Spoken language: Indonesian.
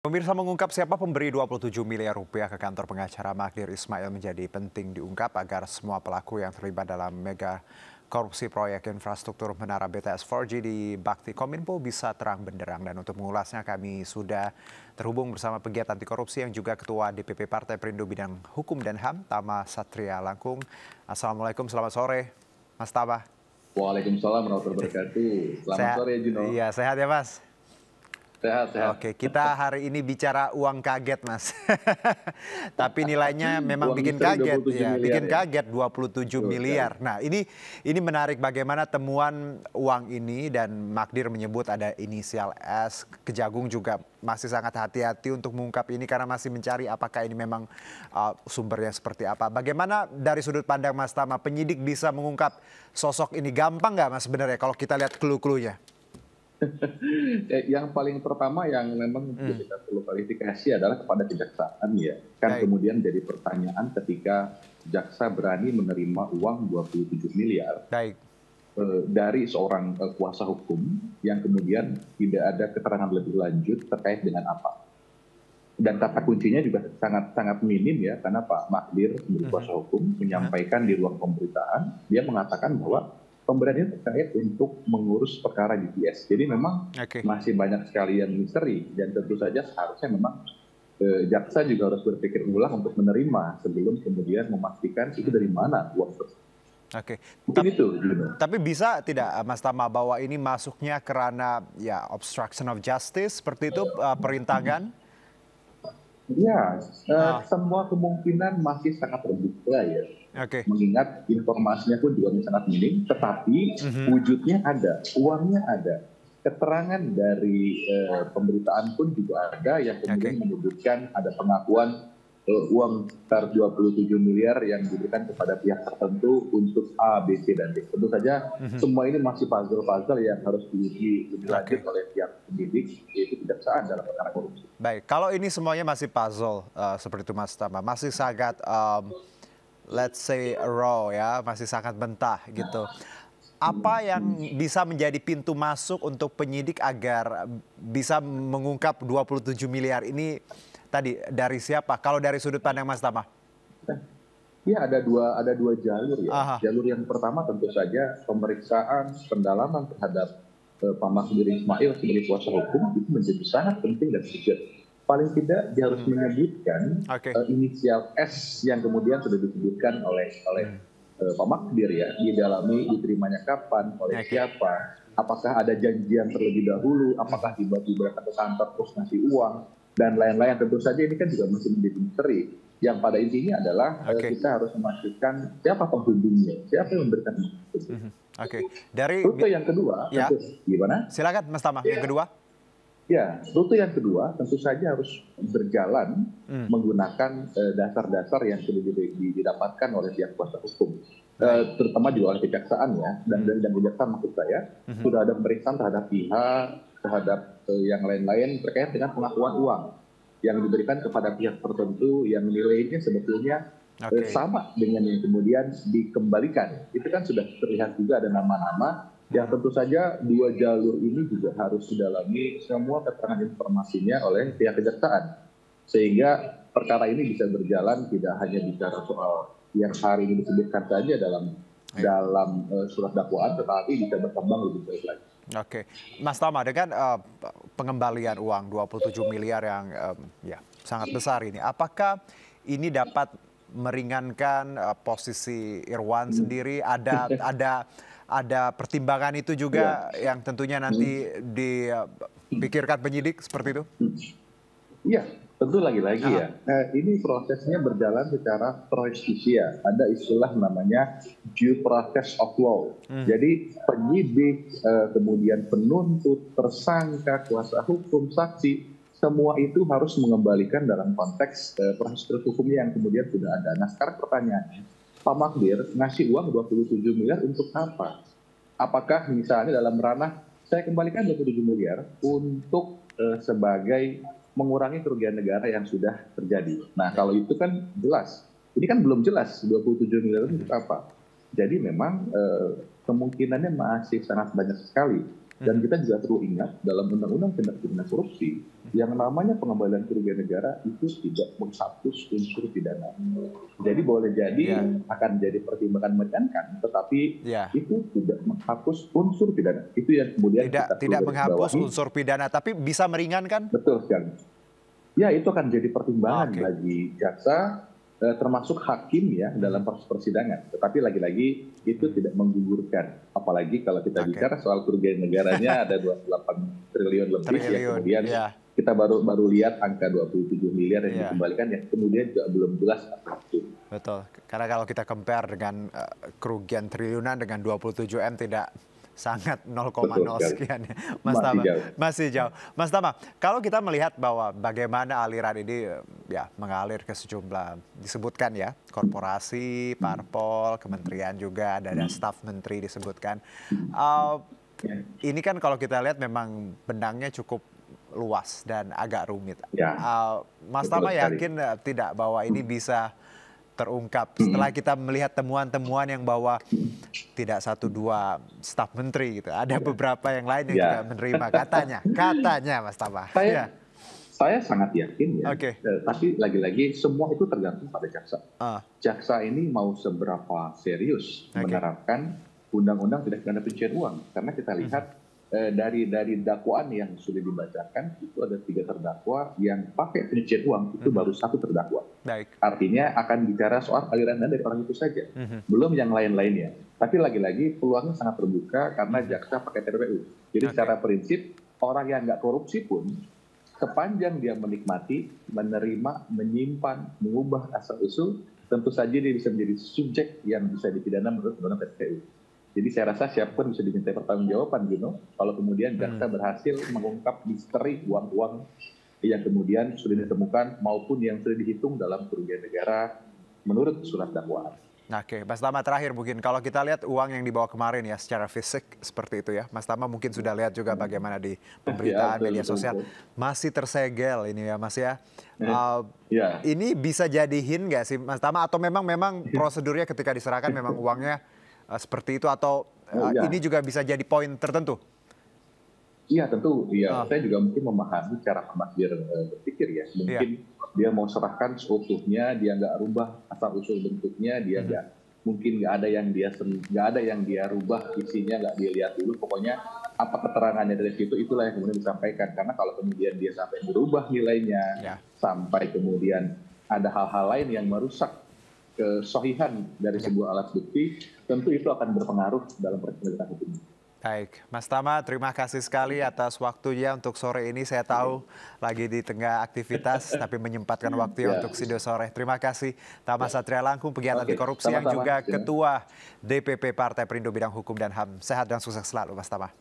Pemirsa, mengungkap siapa pemberi 27 miliar rupiah ke kantor pengacara Magdir Ismail menjadi penting diungkap agar semua pelaku yang terlibat dalam mega korupsi proyek infrastruktur menara BTS 4G di Bakti Kominfo bisa terang benderang. Dan untuk mengulasnya kami sudah terhubung bersama pegiat anti korupsi yang juga Ketua DPP Partai Perindo Bidang Hukum dan HAM, Tama Satria Langkung. Assalamualaikum, selamat sore Mas Tama. Waalaikumsalam warahmatullahi wabarakatuh. Selamat sore Juno. Iya, sehat ya Mas? Sehat. Oke, kita hari ini bicara uang kaget, Mas. Tapi nilainya memang Uang bikin misteri kaget, 27 ya, miliar bikin ya. kaget 27 miliar. Nah, ini menarik bagaimana temuan uang ini dan Magdir menyebut ada inisial S. Kejagung juga masih sangat hati-hati untuk mengungkap ini karena masih mencari apakah ini memang sumbernya seperti apa. Bagaimana dari sudut pandang Mas Tama, penyidik bisa mengungkap sosok ini? Gampang nggak Mas sebenarnya kalau kita lihat clue-cluenya? Yang paling pertama yang memang kita perlu klarifikasi adalah kepada kejaksaan ya. Kan kemudian jadi pertanyaan ketika jaksa berani menerima uang 27 miliar dari seorang kuasa hukum yang kemudian tidak ada keterangan lebih lanjut terkait dengan apa. Dan kata kuncinya juga sangat minim ya, karena Pak Magdir sebagai kuasa hukum menyampaikan di ruang pemberitaan, dia mengatakan bahwa pemberiannya terkait untuk mengurus perkara GPS. Jadi memang masih banyak sekali yang misteri dan tentu saja seharusnya memang jaksa juga harus berpikir ulang untuk menerima sebelum kemudian memastikan itu dari mana uang tersebut. Mungkin itu. Tapi bisa tidak Mas Tama bahwa ini masuknya karena ya obstruction of justice seperti itu, perintangan? Ya, semua kemungkinan masih sangat terbuka ya. Mengingat informasinya pun juga sangat minim, tetapi wujudnya ada, uangnya ada. Keterangan dari pemberitaan pun juga ada yang kemudian menyebutkan ada pengakuan uang sekitar 27 miliar yang diberikan kepada pihak tertentu untuk A, B, C, dan D. Tentu saja semua ini masih puzzle-puzzle yang harus diuji lebih lanjut oleh pihak penyidik, yaitu kejaksaan dalam perkara korupsi. Baik, kalau ini semuanya masih puzzle seperti itu Mas Tama, masih sangat let's say raw ya, masih sangat mentah gitu. Apa yang bisa menjadi pintu masuk untuk penyidik agar bisa mengungkap 27 miliar ini tadi dari siapa? Kalau dari sudut pandang Mas Tama? Ya, ada dua jalur ya. Jalur yang pertama tentu saja pemeriksaan pendalaman terhadap Pak Magdir Ismail sebagai kuasa hukum itu menjadi sangat penting dan urgent. Paling tidak dia harus menyebutkan inisial S yang kemudian sudah disebutkan oleh Pak Magdir ya, didalami diterimanya kapan, oleh siapa, apakah ada janjian terlebih dahulu, apakah tiba-tiba ke kantor terus ngasih uang, dan lain-lain. Tentu saja ini kan juga masih menjadi misteri. Yang pada intinya adalah kita harus memastikan siapa penghubungnya, siapa yang memberikan itu. Dari rute yang kedua, gimana? Silakan Mas Tama, yang kedua. Ya, rute yang kedua tentu saja harus berjalan menggunakan dasar-dasar yang sudah didapatkan oleh pihak kuasa hukum, terutama juga oleh kejaksaan ya, dan kejaksaan maksud saya sudah ada pemeriksaan terhadap pihak, terhadap yang lain-lain terkait dengan pengakuan uang yang diberikan kepada pihak tertentu yang nilainya sebetulnya sama dengan yang kemudian dikembalikan. Itu kan sudah terlihat juga ada nama-nama. Yang tentu saja dua jalur ini juga harus didalami semua keterangan informasinya oleh pihak kejaksaan. Sehingga perkara ini bisa berjalan tidak hanya bicara soal yang hari ini disebutkan saja dalam surat dakwaan, tetapi bisa berkembang lebih baik lagi. Mas Tama, dengan pengembalian uang 27 miliar yang ya sangat besar ini, apakah ini dapat meringankan posisi Irwan sendiri? Ada pertimbangan itu juga yang tentunya nanti dipikirkan penyidik seperti itu? Iya, tentu lagi-lagi ya. Ini prosesnya berjalan secara pro justisia. Ada istilah namanya due process of law. Jadi penyidik, kemudian penuntut, tersangka, kuasa hukum, saksi, semua itu harus mengembalikan dalam konteks proses hukumnya yang kemudian sudah ada. Nah, sekarang pertanyaannya, Pak Magdir ngasih uang 27 miliar untuk apa? Apakah misalnya dalam ranah saya kembalikan 27 miliar untuk sebagai mengurangi kerugian negara yang sudah terjadi. Nah, kalau itu kan jelas. Ini kan belum jelas 27 miliar itu untuk apa. Jadi memang kemungkinannya masih sangat banyak sekali Dan kita juga perlu ingat dalam Undang-Undang Tindak Pidana Korupsi, yang namanya pengembalian kerugian negara itu tidak menghapus unsur pidana. Jadi boleh jadi akan jadi pertimbangan meringankan, tetapi itu tidak menghapus unsur pidana. Itu yang kemudian tidak menghapus unsur pidana, tapi bisa meringankan? Betul sekali. Ya, itu akan jadi pertimbangan bagi jaksa, termasuk hakim ya dalam proses persidangan. Tetapi lagi-lagi itu tidak menggugurkan. Apalagi kalau kita bicara soal kerugian negaranya ada 28 triliun lebih ya, kemudian kita baru lihat angka 27 miliar yang dikembalikan yang kemudian juga belum jelas apa itu. Betul. Karena kalau kita compare dengan kerugian triliunan dengan 27M tidak sangat 0,0 sekian ya, Mas Tama. Masih jauh. Mas Tama, kalau kita melihat bahwa bagaimana aliran ini ya mengalir ke sejumlah disebutkan ya, korporasi, parpol, kementerian juga, ada staf menteri disebutkan. Ini kan kalau kita lihat memang benangnya cukup luas dan agak rumit. Mas Tama yakin tidak bahwa ini bisa terungkap setelah kita melihat temuan-temuan yang bahwa tidak 1-2 staf menteri gitu, ada beberapa yang lain yang juga menerima katanya Mas Tama. Saya sangat yakin ya, tapi lagi-lagi semua itu tergantung pada jaksa. Jaksa ini mau seberapa serius menerapkan undang-undang tindak pidana pencucian uang, karena kita lihat dari dakwaan yang sudah dibacakan itu ada 3 terdakwa yang pakai pencucian uang, itu baru 1 terdakwa. Artinya akan bicara soal aliran dana dari orang itu saja, belum yang lain-lainnya. Tapi lagi-lagi peluangnya sangat terbuka karena jaksa pakai TPPU. Jadi secara prinsip orang yang nggak korupsi pun sepanjang dia menikmati, menerima, menyimpan, mengubah asal-usul, tentu saja dia bisa menjadi subjek yang bisa dipidana menurut undang-undang TPPU. Jadi saya rasa siapapun bisa dimintai pertanggungjawaban, kalau kemudian jaksa berhasil mengungkap misteri uang-uang yang kemudian sudah ditemukan maupun yang sudah dihitung dalam kerugian negara menurut surat dakwaan. Oke, Mas Tama terakhir mungkin kalau kita lihat uang yang dibawa kemarin ya secara fisik seperti itu ya, Mas Tama mungkin sudah lihat juga bagaimana di pemberitaan media sosial masih tersegel ini ya Mas ya. Ini bisa jadi hint nggak sih Mas Tama, atau memang prosedurnya ketika diserahkan memang uangnya seperti itu, atau ini juga bisa jadi poin tertentu? Iya tentu, saya juga mungkin memahami cara Mas Dir berpikir ya. Mungkin dia mau serahkan seutuhnya, dia nggak rubah asal usul bentuknya, dia mungkin nggak ada yang dia rubah isinya, nggak dia lihat dulu. Pokoknya apa keterangannya dari situ itulah yang kemudian disampaikan. Karena kalau kemudian dia sampai berubah nilainya, sampai kemudian ada hal-hal lain yang merusak kesohihan dari sebuah alat bukti, tentu itu akan berpengaruh dalam penegakan hukum. Baik, Mas Tama, terima kasih sekali atas waktunya untuk sore ini. Saya tahu lagi di tengah aktivitas, tapi menyempatkan waktu untuk Studio Sore. Terima kasih, Tama Satria Langkung, pegiat anti korupsi yang juga Ketua DPP Partai Perindo bidang Hukum dan HAM. Sehat dan sukses selalu, Mas Tama.